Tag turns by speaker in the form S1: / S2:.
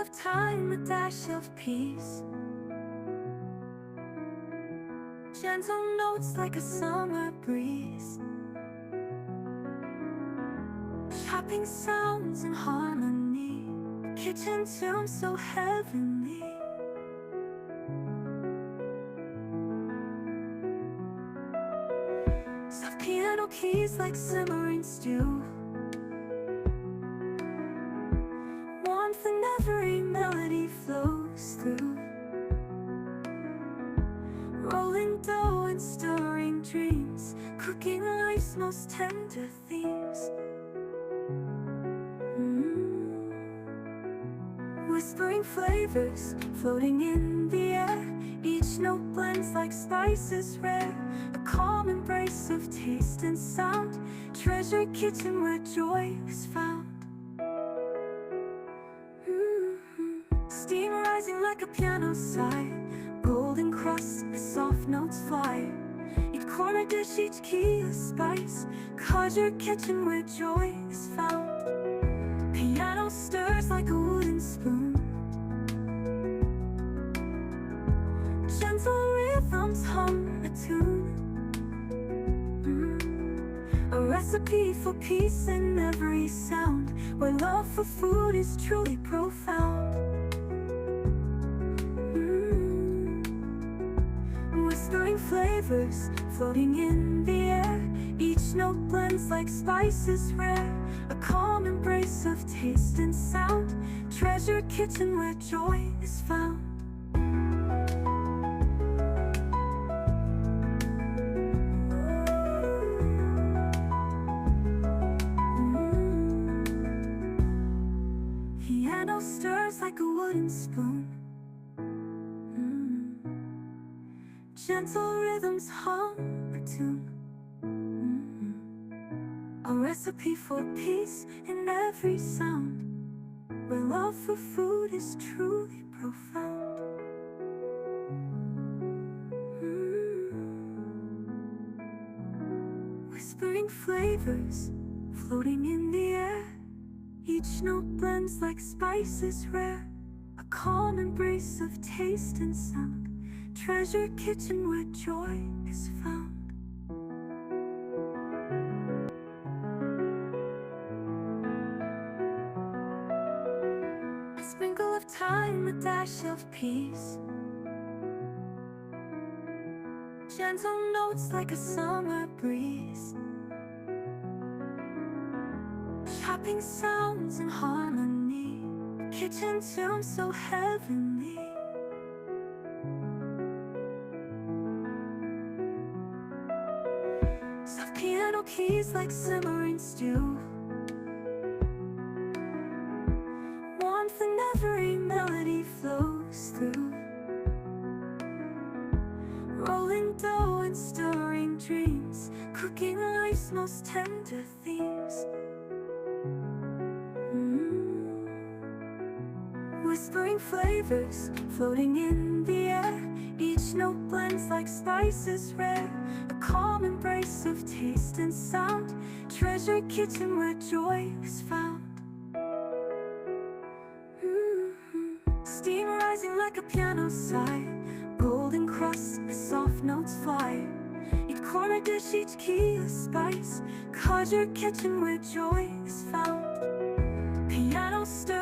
S1: of time, a dash of peace. Gentle notes like a summer breeze. Chopping sounds in harmony. Kitchen tune so heavenly. Soft piano keys like simmering stew. Warmth in every melody flows through. Rolling dough and stirring dreams. Cooking life's most tender themes. Whispering flavors floating in the air. Each note blends like spices rare. A calm embrace of taste and sound. Treasure kitchen where joy is found. Steam rising like a piano sigh. Golden crust, the soft notes fly. Each corner dish, each key a spice. Conjure kitchen where joy is found. Piano stirs like a wooden spoon. Gentle rhythms hum a tune. A recipe for peace in every sound. Where love for food is truly profound. Whispering flavors floating in the air. Each note blends like spices rare. A calm embrace of taste and sound. Treasure kitchen where joy is found. Piano stirs like a wooden spoon. Gentle rhythms hum a tune. A recipe for peace in every sound. Where love for food is truly profound. Whispering flavors floating in the air. Each note blends like spices rare. A calm embrace of taste and sound. Treasure kitchen where joy is found. A sprinkle of thyme, a dash of peace. Gentle notes like a summer breeze. Chopping sounds in harmony. Kitchen tune so heavenly. Soft piano keys like simmering stew. Warmth in every melody flows through. Rolling dough and stirring dreams. Cooking life's most tender themes. Whispering flavors floating in the air. Each note blends like spices rare. A calm embrace of taste and sound. Treasure kitchen where joy is found. Steam rising like a piano sigh. Golden crust, the soft notes fly. Each corner dish, each key a spice. Conjure kitchen where joy is found. Piano stir